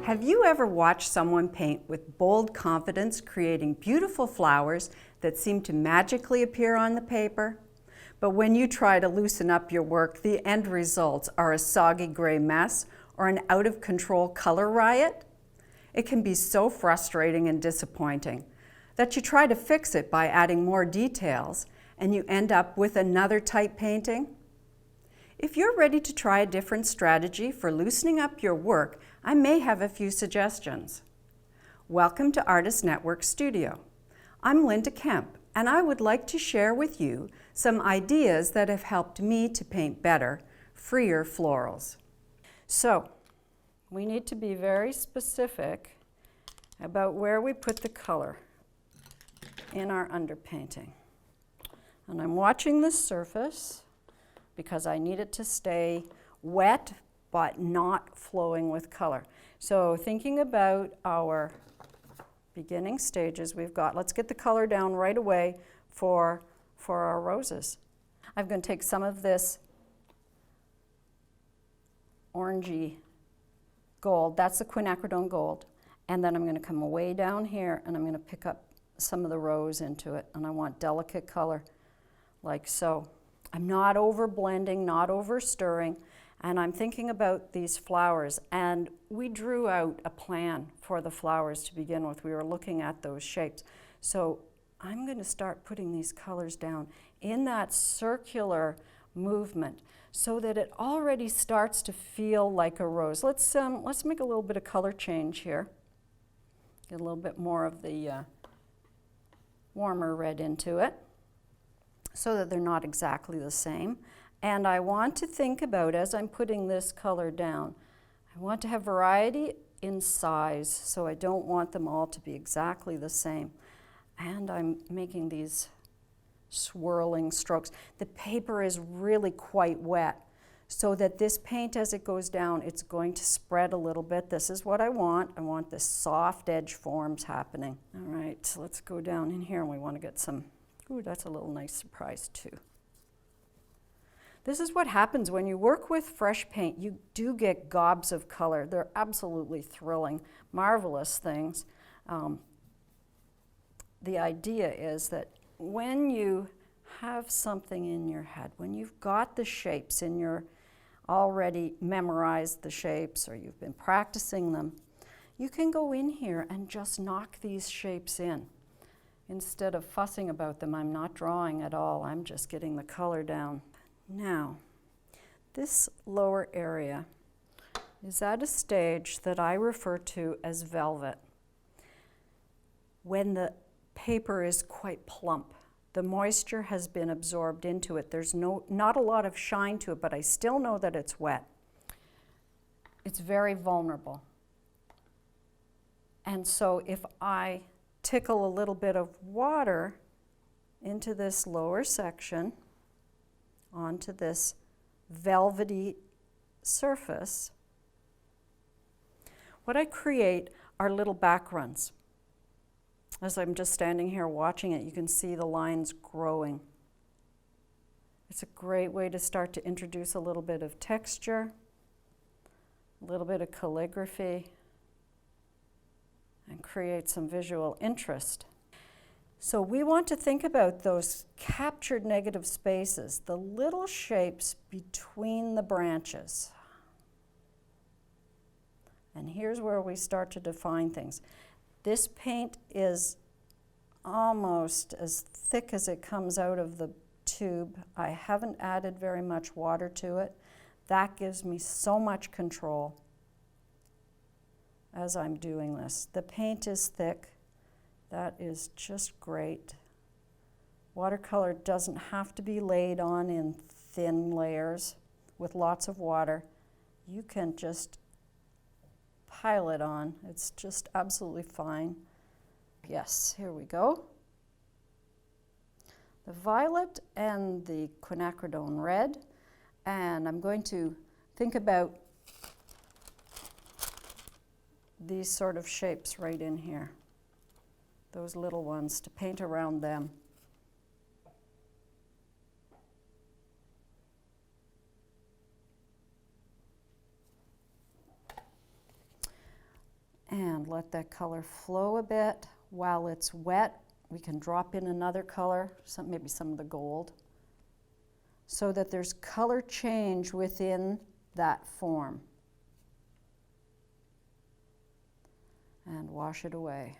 Have you ever watched someone paint with bold confidence, creating beautiful flowers that seem to magically appear on the paper? But when you try to loosen up your work, the end results are a soggy gray mess or an out-of-control color riot? It can be so frustrating and disappointing that you try to fix it by adding more details and you end up with another type painting. If you're ready to try a different strategy for loosening up your work, I may have a few suggestions. Welcome to Artist Network Studio. I'm Linda Kemp, and I would like to share with you some ideas that have helped me to paint better, freer florals. So, we need to be very specific about where we put the color in our underpainting. And I'm watching this surface because I need it to stay wet but not flowing with color. So thinking about our beginning stages we've got, let's get the color down right away for our roses. I'm going to take some of this orangey gold, that's the quinacridone gold, and then I'm going to come way down here and I'm going to pick up some of the rose into it, and I want delicate color like so. I'm not over blending, not over stirring, and I'm thinking about these flowers, and we drew out a plan for the flowers to begin with. We were looking at those shapes. So I'm going to start putting these colors down in that circular movement so that it already starts to feel like a rose. Let's make a little bit of color change here. Get a little bit more of the warmer red into it, so that they're not exactly the same. And I want to think about, as I'm putting this color down, I want to have variety in size, so I don't want them all to be exactly the same. And I'm making these swirling strokes. The paper is really quite wet, so that this paint, as it goes down, it's going to spread a little bit. This is what I want. I want the soft edge forms happening. All right, so let's go down in here, and we want to get some. Ooh, that's a little nice surprise too. This is what happens when you work with fresh paint. You do get gobs of color. They're absolutely thrilling, marvelous things. The idea is that when you have something in your head, when you've got the shapes in your, already memorized the shapes, or you've been practicing them, you can go in here and just knock these shapes in. Instead of fussing about them, I'm not drawing at all. I'm just getting the color down. Now, this lower area is at a stage that I refer to as velvet. When the paper is quite plump, the moisture has been absorbed into it. There's not a lot of shine to it, but I still know that it's wet. It's very vulnerable. And so if I tickle a little bit of water into this lower section, onto this velvety surface, what I create are little back runs. As I'm just standing here watching it, you can see the lines growing. It's a great way to start to introduce a little bit of texture, a little bit of calligraphy, and create some visual interest. So we want to think about those captured negative spaces, the little shapes between the branches. And here's where we start to define things. This paint is almost as thick as it comes out of the tube. I haven't added very much water to it. That gives me so much control as I'm doing this. The paint is thick. That is just great. Watercolor doesn't have to be laid on in thin layers with lots of water. You can just pile it on. It's just absolutely fine. Yes, here we go. The violet and the quinacridone red, and I'm going to think about these sort of shapes right in here. Those little ones, to paint around them. And let that color flow a bit. While it's wet, we can drop in another color, maybe some of the gold, so that there's color change within that form. And wash it away.